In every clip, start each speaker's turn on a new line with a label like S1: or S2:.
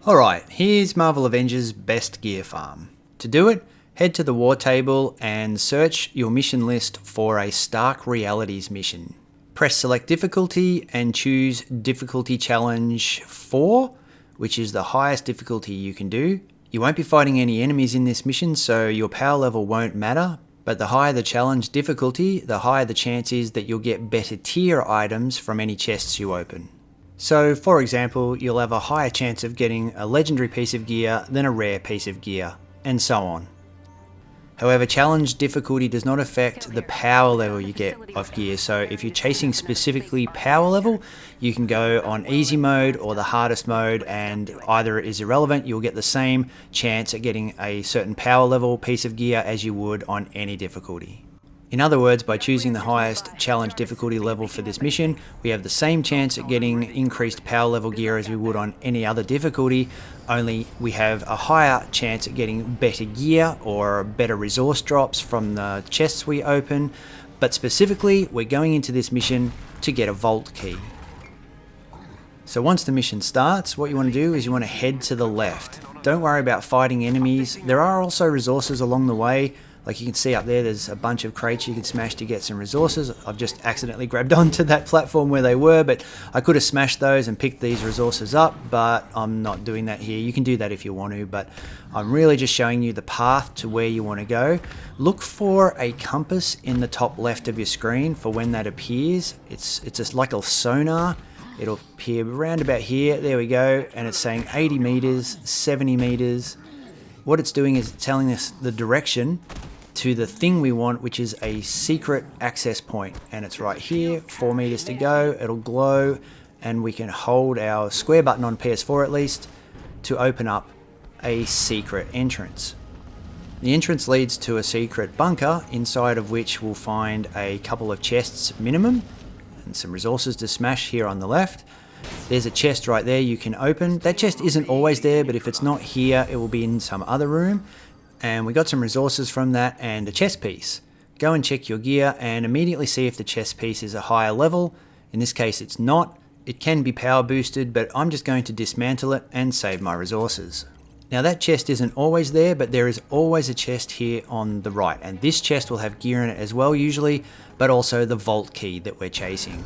S1: Alright, here's Marvel Avengers' best gear farm. To do it, head to the war table and search your mission list for a Stark Realities mission. Press select difficulty and choose difficulty challenge 4, which is the highest difficulty you can do. You won't be fighting any enemies in this mission, so your power level won't matter, but the higher the challenge difficulty, the higher the chance is that you'll get better tier items from any chests you open. So, for example, you'll have a higher chance of getting a legendary piece of gear than a rare piece of gear, and so on. However, challenge difficulty does not affect the power level you get of gear, so if you're chasing specifically power level, you can go on easy mode or the hardest mode, and either is irrelevant, you'll get the same chance at getting a certain power level piece of gear as you would on any difficulty. In other words, by choosing the highest challenge difficulty level for this mission, we have the same chance at getting increased power level gear as we would on any other difficulty, only we have a higher chance at getting better gear or better resource drops from the chests we open, but specifically we're going into this mission to get a vault key. So once the mission starts, what you want to do is you want to head to the left. Don't worry about fighting enemies. There are also resources along the way. Like you can see up there, there's a bunch of crates you can smash to get some resources. I've just accidentally grabbed onto that platform where they were, but I could have smashed those and picked these resources up, but I'm not doing that here. You can do that if you want to, but I'm really just showing you the path to where you want to go. Look for a compass in the top left of your screen for when that appears. It's just like a sonar. It'll appear around about here. There we go. And it's saying 80 meters, 70 meters. What it's doing is telling us the direction to the thing we want, which is a secret access point, and it's right here, 4 meters to go. It'll glow and we can hold our square button on PS4 at least to open up a secret entrance. The entrance leads to a secret bunker, inside of which we'll find a couple of chests minimum and some resources to smash here on the left. There's a chest right there you can open. That chest isn't always there, but if it's not here, it will be in some other room. And we got some resources from that and a chest piece. Go and check your gear and immediately see if the chest piece is a higher level. In this case it's not. It can be power boosted, but I'm just going to dismantle it and save my resources. Now that chest isn't always there, but there is always a chest here on the right, and this chest will have gear in it as well usually, but also the vault key that we're chasing.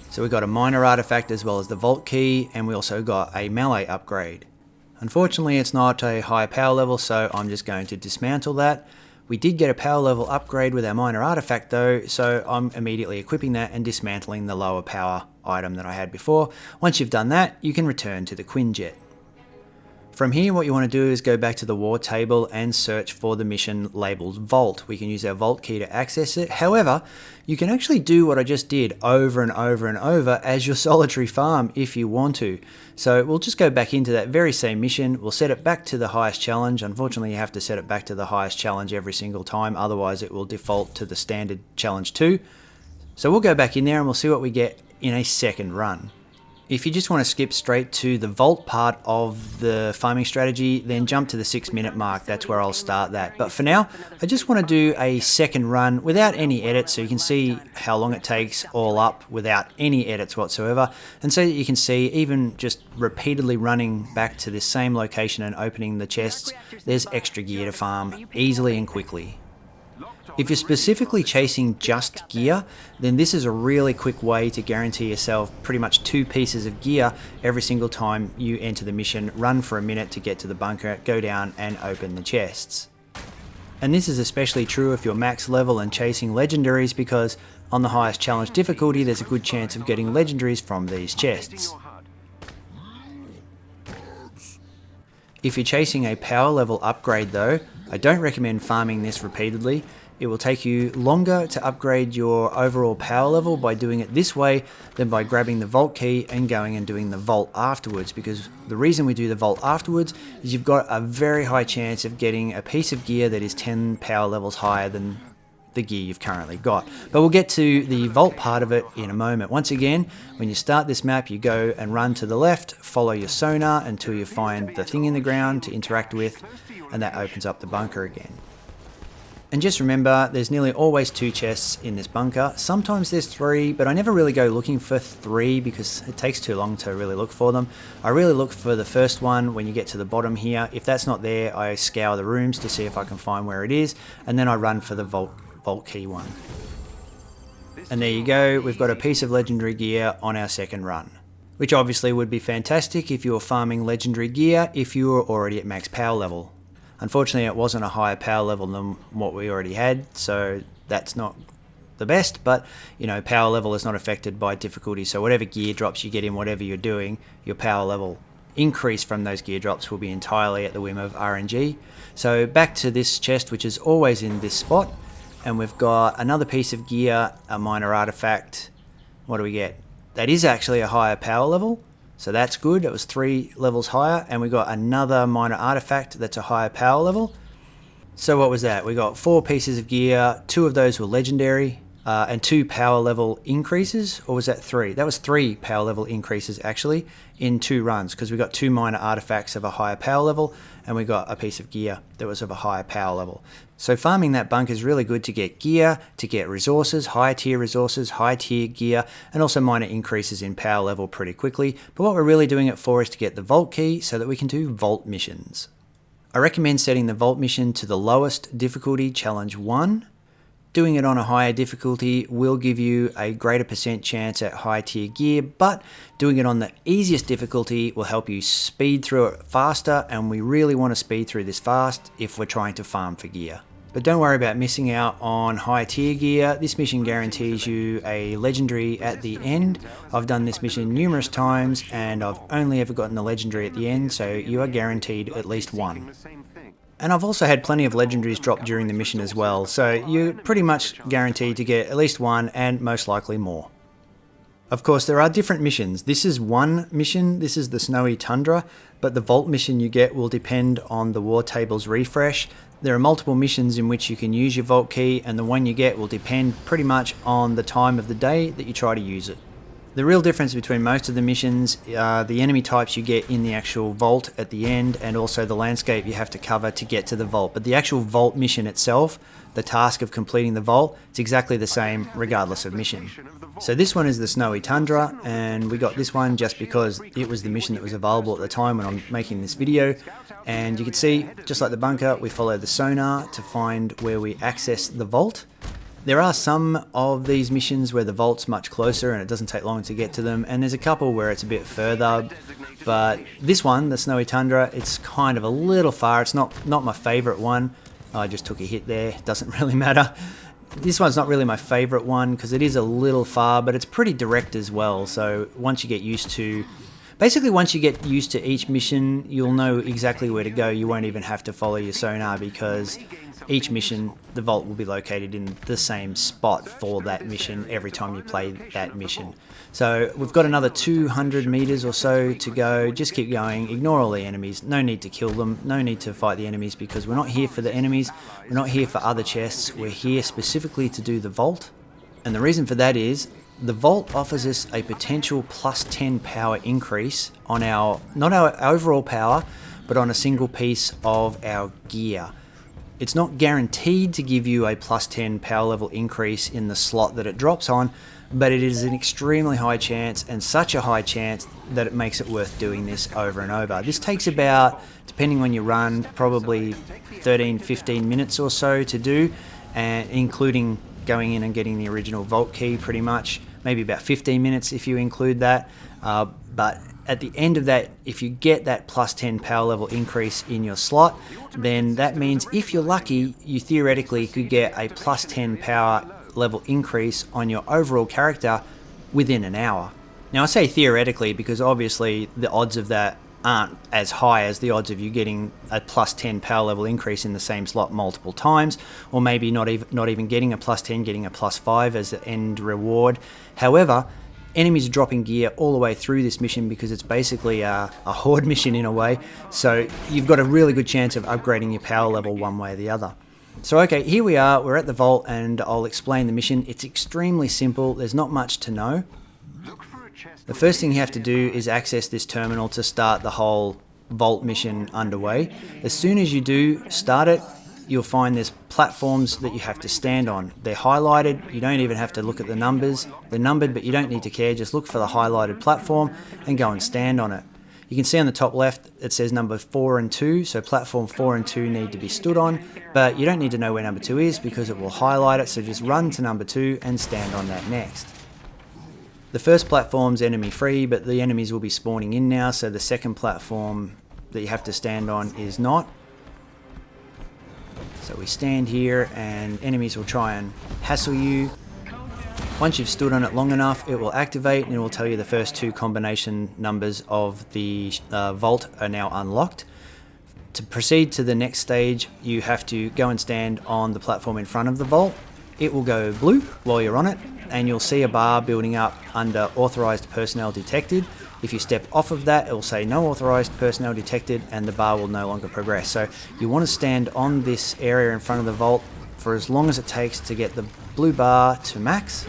S1: So we got a minor artifact as well as the vault key, and we also got a melee upgrade. Unfortunately, it's not a high power level, so I'm just going to dismantle that. We did get a power level upgrade with our minor artifact though, so I'm immediately equipping that and dismantling the lower power item that I had before. Once you've done that, you can return to the Quinjet. From here, what you want to do is go back to the war table and search for the mission labeled Vault. We can use our Vault key to access it. However, you can actually do what I just did over and over and over as your solitary farm if you want to. So we'll just go back into that very same mission. We'll set it back to the highest challenge. Unfortunately, you have to set it back to the highest challenge every single time. Otherwise, it will default to the standard challenge 2. So we'll go back in there and we'll see what we get in a second run. If you just want to skip straight to the vault part of the farming strategy, then jump to the 6-minute mark. That's where I'll start that. But for now, I just want to do a second run without any edits, so you can see how long it takes all up without any edits whatsoever. And so that you can see, even just repeatedly running back to this same location and opening the chests, there's extra gear to farm easily and quickly. If you're specifically chasing just gear, then this is a really quick way to guarantee yourself pretty much 2 pieces of gear every single time you enter the mission. Run for a minute to get to the bunker, go down and open the chests. And this is especially true if you're max level and chasing legendaries, because on the highest challenge difficulty there's a good chance of getting legendaries from these chests. If you're chasing a power level upgrade though, I don't recommend farming this repeatedly. It will take you longer to upgrade your overall power level by doing it this way than by grabbing the vault key and going and doing the vault afterwards, because the reason we do the vault afterwards is you've got a very high chance of getting a piece of gear that is 10 power levels higher than the gear you've currently got. But we'll get to the vault part of it in a moment. Once again, when you start this map, you go and run to the left, follow your sonar until you find the thing in the ground to interact with, and that opens up the bunker again. And just remember, there's nearly always 2 chests in this bunker. Sometimes there's 3, but I never really go looking for 3 because it takes too long to really look for them. I really look for the first one when you get to the bottom here. If that's not there, I scour the rooms to see if I can find where it is, and then I run for the vault key one. And there you go, we've got a piece of legendary gear on our second run, which obviously would be fantastic if you were farming legendary gear if you were already at max power level. Unfortunately, it wasn't a higher power level than what we already had, so that's not the best, but you know, power level is not affected by difficulty, so whatever gear drops you get in whatever you're doing, your power level increase from those gear drops will be entirely at the whim of RNG. So back to this chest, which is always in this spot, and we've got another piece of gear, a minor artifact. What do we get? That is actually a higher power level. So that's good, it was 3 levels higher, and we got another minor artifact that's a higher power level. So what was that? We got 4 pieces of gear, 2 of those were legendary, and 2 power level increases, or was that 3? That was 3 power level increases actually in 2 runs, because we got 2 minor artifacts of a higher power level, and we got a piece of gear that was of a higher power level. So farming that bunker is really good to get gear, to get resources, high tier gear, and also minor increases in power level pretty quickly. But what we're really doing it for is to get the vault key so that we can do vault missions. I recommend setting the vault mission to the lowest difficulty, challenge 1. Doing it on a higher difficulty will give you a greater % chance at high tier gear, but doing it on the easiest difficulty will help you speed through it faster, and we really want to speed through this fast if we're trying to farm for gear. But don't worry about missing out on high tier gear. This mission guarantees you a legendary at the end. I've done this mission numerous times and I've only ever gotten a legendary at the end, so you are guaranteed at least 1. And I've also had plenty of legendaries drop during the mission as well, so you're pretty much guaranteed to get at least 1 and most likely more. Of course, there are different missions. This is one mission, this is the Snowy Tundra, but the vault mission you get will depend on the war table's refresh. There are multiple missions in which you can use your vault key, and the one you get will depend pretty much on the time of the day that you try to use it. The real difference between most of the missions are the enemy types you get in the actual vault at the end, and also the landscape you have to cover to get to the vault. But the actual vault mission itself, the task of completing the vault, it's exactly the same regardless of mission. So this one is the Snowy Tundra, and we got this one just because it was the mission that was available at the time when I'm making this video. And you can see, just like the bunker, we follow the sonar to find where we access the vault. There are some of these missions where the vault's much closer and it doesn't take long to get to them, and there's a couple where it's a bit further, but this one, the Snowy Tundra, it's kind of a little far. It's not my favourite one. I just took a hit there, doesn't really matter. This one's not really my favourite one because it is a little far, but it's pretty direct as well, so once you get used to each mission, you'll know exactly where to go. You won't even have to follow your sonar because each mission, the vault will be located in the same spot for that mission every time you play that mission. So we've got another 200 meters or so to go. Just keep going, ignore all the enemies. No need to kill them, no need to fight the enemies because we're not here for the enemies. We're not here for other chests. We're here specifically to do the vault. And the reason for that is the vault offers us a potential plus 10 power increase on not our overall power, but on a single piece of our gear. It's not guaranteed to give you a plus 10 power level increase in the slot that it drops on, but it is an extremely high chance, and such a high chance that it makes it worth doing this over and over. This takes about, depending on your run, probably 13-15 minutes or so to do, and including going in and getting the original vault key pretty much, maybe about 15 minutes if you include that. But at the end of that, if you get that plus 10 power level increase in your slot, then that means if you're lucky, you theoretically could get a plus 10 power level increase on your overall character within an hour. Now I say theoretically because obviously the odds of that aren't as high as the odds of you getting a plus 10 power level increase in the same slot multiple times, or maybe not even getting a plus 10, getting a plus 5 as the end reward. However, enemies are dropping gear all the way through this mission because it's basically a horde mission in a way, so you've got a really good chance of upgrading your power level one way or the other. So okay, here we are, we're at the vault, and I'll explain the mission. It's extremely simple, there's not much to know. The first thing you have to do is access this terminal to start the whole vault mission underway. As soon as you do start it, you'll find there's platforms that you have to stand on. They're highlighted, you don't even have to look at the numbers. They're numbered, but you don't need to care, just look for the highlighted platform and go and stand on it. You can see on the top left it says number 4 and 2, so platform 4 and 2 need to be stood on, but you don't need to know where number 2 is because it will highlight it, so just run to number 2 and stand on that next. The first platform's enemy free, but the enemies will be spawning in now, so the second platform that you have to stand on is not. So we stand here and enemies will try and hassle you. Once you've stood on it long enough, it will activate and it will tell you the first 2 combination numbers of the vault are now unlocked. To proceed to the next stage, you have to go and stand on the platform in front of the vault. It will go blue while you're on it, and you'll see a bar building up under authorized personnel detected. If you step off of that, it will say no authorized personnel detected and the bar will no longer progress. So you want to stand on this area in front of the vault for as long as it takes to get the blue bar to max.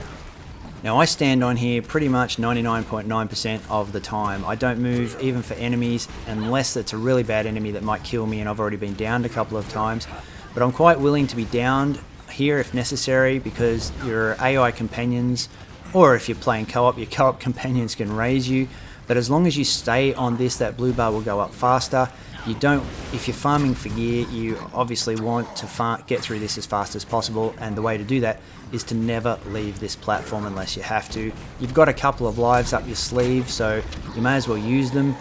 S1: Now I stand on here pretty much 99.9% of the time. I don't move even for enemies unless it's a really bad enemy that might kill me, and I've already been downed a couple of times. But I'm quite willing to be downed here if necessary because your AI companions, or if you're playing co-op, your co-op companions can raise you. But as long as you stay on this, that blue bar will go up faster. You don't, if you're farming for gear, you obviously want to get through this as fast as possible, and the way to do that is to never leave this platform unless you have to. You've got a couple of lives up your sleeve, so you may as well use them.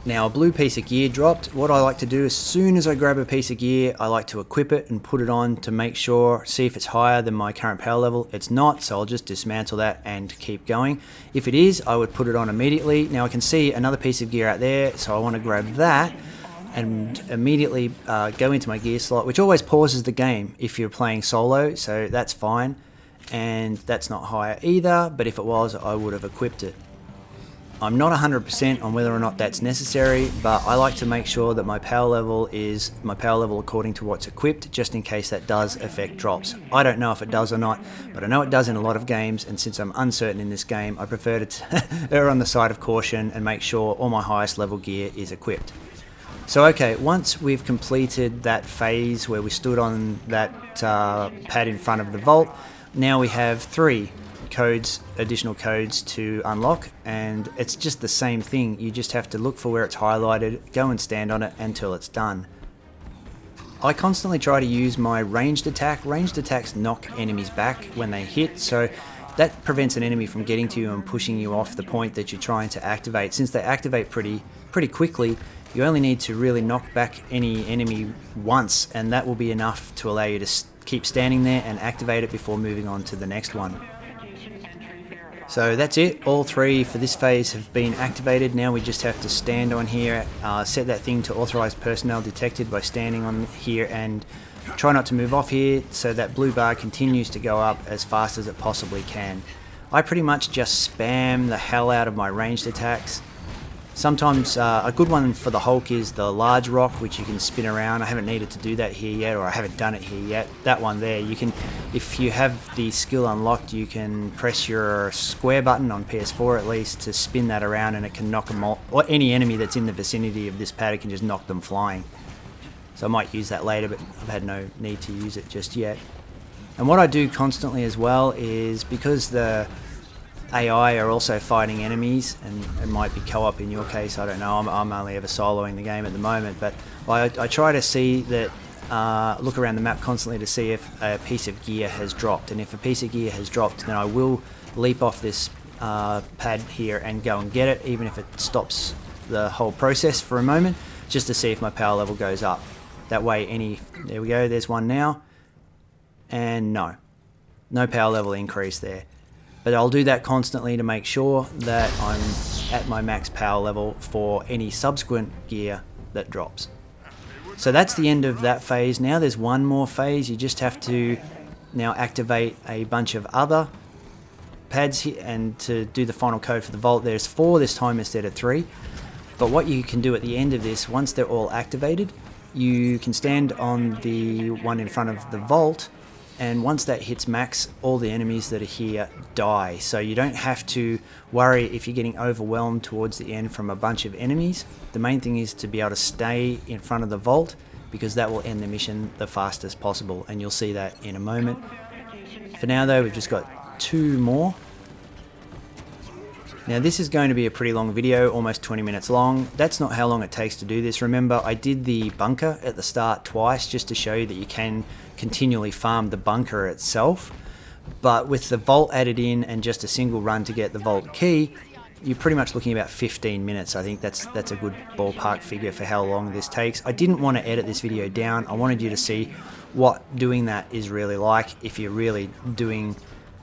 S1: Now a blue piece of gear dropped. What I like to do as soon as I grab a piece of gear, I like to equip it and put it on to make sure, see if it's higher than my current power level. It's not, so I'll just dismantle that and keep going. If it is, I would put it on immediately. Now I can see another piece of gear out there, so I want to grab that and immediately go into my gear slot, which always pauses the game if you're playing solo, so that's fine. And that's not higher either, but if it was, I would have equipped it. I'm not 100% on whether or not that's necessary, but I like to make sure that my power level is my power level according to what's equipped, just in case that does affect drops. I don't know if it does or not, but I know it does in a lot of games, and since I'm uncertain in this game, I prefer to err on the side of caution and make sure all my highest level gear is equipped. So okay, once we've completed that phase where we stood on that pad in front of the vault, now we have 3 additional codes to unlock, and it's just the same thing. You just have to look for where it's highlighted, go and stand on it until it's done. I constantly try to use my ranged attack. Ranged attacks knock enemies back when they hit, so that prevents an enemy from getting to you and pushing you off the point that you're trying to activate. Since they activate pretty quickly, you only need to really knock back any enemy once, and that will be enough to allow you to keep standing there and activate it before moving on to the next one. So that's it, all 3 for this phase have been activated. Now we just have to stand on here, set that thing to authorized personnel detected by standing on here, and try not to move off here so that blue bar continues to go up as fast as it possibly can. I pretty much just spam the hell out of my ranged attacks. Sometimes a good one for the Hulk is the large rock, which you can spin around. I haven't needed to do that here yet, or I haven't done it here yet. That one there, you can, if you have the skill unlocked, you can press your square button on PS4 at least to spin that around, and it can knock them all, or any enemy that's in the vicinity of this pad, it can just knock them flying. So I might use that later, but I've had no need to use it just yet. And what I do constantly as well is, because the AI are also fighting enemies, and it might be co-op in your case, I don't know, I'm only ever soloing the game at the moment, but I try to see that, look around the map constantly to see if a piece of gear has dropped, and if a piece of gear has dropped, then I will leap off this pad here and go and get it, even if it stops the whole process for a moment, just to see if my power level goes up. That way there we go, there's one now, and no power level increase there. But I'll do that constantly to make sure that I'm at my max power level for any subsequent gear that drops. So that's the end of that phase. Now there's one more phase. You just have to now activate a bunch of other pads here, and to do the final code for the vault, there's 4 this time instead of 3. But what you can do at the end of this, once they're all activated, you can stand on the one in front of the vault, and once that hits max, all the enemies that are here die. So you don't have to worry if you're getting overwhelmed towards the end from a bunch of enemies. The main thing is to be able to stay in front of the vault because that will end the mission the fastest possible, and you'll see that in a moment. For now though, we've just got 2 more. Now this is going to be a pretty long video, almost 20 minutes long. That's not how long it takes to do this. Remember, I did the bunker at the start twice just to show you that you can continually farm the bunker itself. But with the vault added in and just a single run to get the vault key, you're pretty much looking about 15 minutes. I think that's a good ballpark figure for how long this takes. I didn't want to edit this video down. I wanted you to see what doing that is really like if you're really doing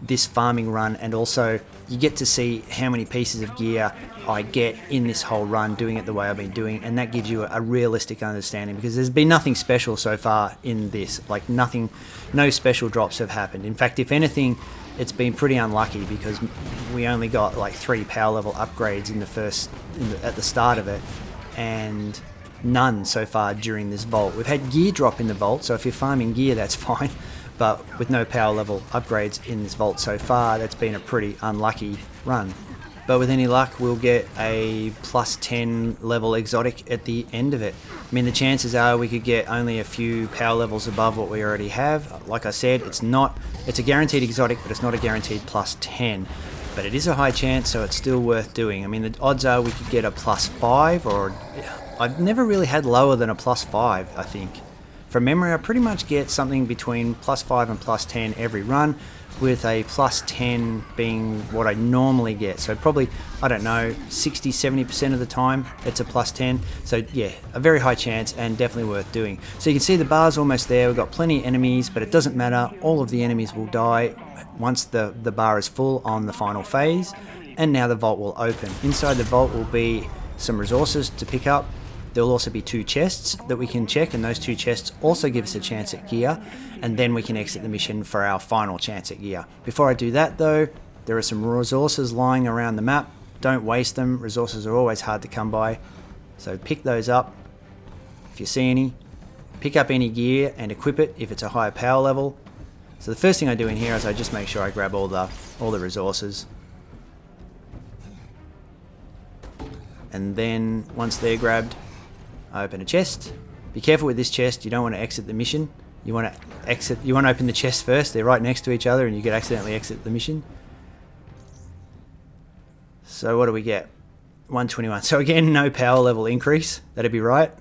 S1: this farming run, and also you get to see how many pieces of gear I get in this whole run doing it the way I've been doing, and that gives you a realistic understanding, because there's been nothing special so far in this. Like nothing, no special drops have happened. In fact, if anything, it's been pretty unlucky because we only got like 3 power level upgrades in the at the start of it, and none so far during this vault. We've had gear drop in the vault, so if you're farming gear, that's fine. But with no power level upgrades in this vault so far, that's been a pretty unlucky run. But with any luck, we'll get a plus 10 level exotic at the end of it. I mean, the chances are we could get only a few power levels above what we already have. Like I said, it's a guaranteed exotic, but it's not a guaranteed plus 10. But it is a high chance, so it's still worth doing. I mean, the odds are we could get a plus 5, or I've never really had lower than a plus 5, I think. From memory, I pretty much get something between plus 5 and plus 10 every run, with a plus 10 being what I normally get. So probably, I don't know, 60-70% of the time it's a plus 10. So yeah, a very high chance and definitely worth doing. So you can see the bar's almost there. We've got plenty of enemies, but it doesn't matter. All of the enemies will die once the bar is full on the final phase. And now the vault will open. Inside the vault will be some resources to pick up. There will also be 2 chests that we can check, and those 2 chests also give us a chance at gear, and then we can exit the mission for our final chance at gear. Before I do that though, there are some resources lying around the map. Don't waste them. Resources are always hard to come by, so pick those up if you see any. Pick up any gear and equip it if it's a higher power level. So the first thing I do in here is I just make sure I grab all the resources. And then once they're grabbed, I open a chest. Be careful with this chest. You don't want to exit the mission. You want to open the chest first. They're right next to each other and you could accidentally exit the mission. So what do we get? 121. So again, no power level increase. That'd be right.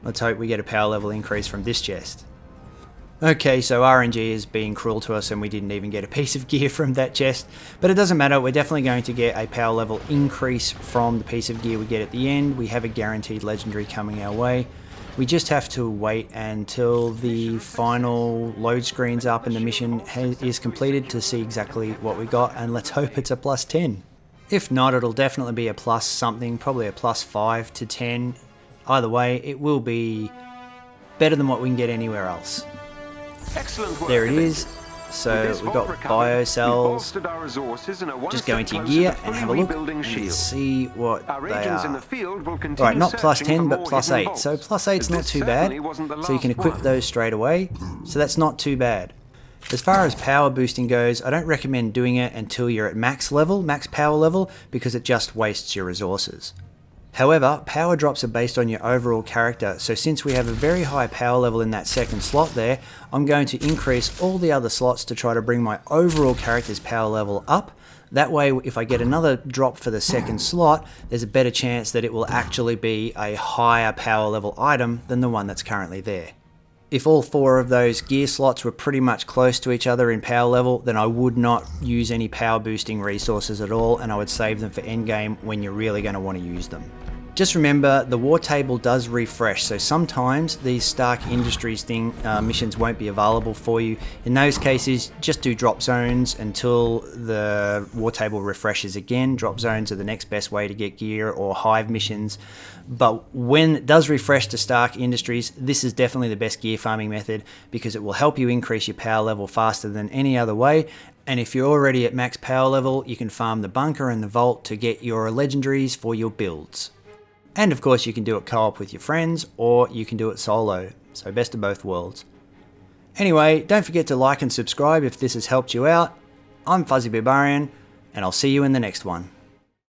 S1: Let's hope we get a power level increase from this chest. Okay, so RNG is being cruel to us and we didn't even get a piece of gear from that chest. But it doesn't matter, we're definitely going to get a power level increase from the piece of gear we get at the end. We have a guaranteed legendary coming our way. We just have to wait until the final load screen's up and the mission is completed to see exactly what we got, and let's hope it's a plus 10. If not, it'll definitely be a plus something, probably a plus 5 to 10. Either way, it will be better than what we can get anywhere else.
S2: Excellent work.
S1: There it is. So we've got bio cells. Just go into your gear and have a look and see what they are. Alright, not plus 10 but plus 8. So plus 8's not too bad. So you can equip those straight away. So that's not too bad. As far as power boosting goes, I don't recommend doing it until you're at max power level, because it just wastes your resources. However, power drops are based on your overall character, so since we have a very high power level in that second slot there, I'm going to increase all the other slots to try to bring my overall character's power level up. That way, if I get another drop for the second slot, there's a better chance that it will actually be a higher power level item than the one that's currently there. If all 4 of those gear slots were pretty much close to each other in power level, then I would not use any power boosting resources at all, and I would save them for endgame when you're really going to want to use them. Just remember, the war table does refresh, so sometimes these Stark Industries missions won't be available for you. In those cases, just do drop zones until the war table refreshes again. Drop zones are the next best way to get gear, or hive missions. But when it does refresh to Stark Industries, this is definitely the best gear farming method, because it will help you increase your power level faster than any other way. And if you're already at max power level, you can farm the bunker and the vault to get your legendaries for your builds. And of course you can do it co-op with your friends, or you can do it solo, so best of both worlds. Anyway, don't forget to like and subscribe if this has helped you out. I'm Fuzzy Barbarian, and I'll see you in the next one.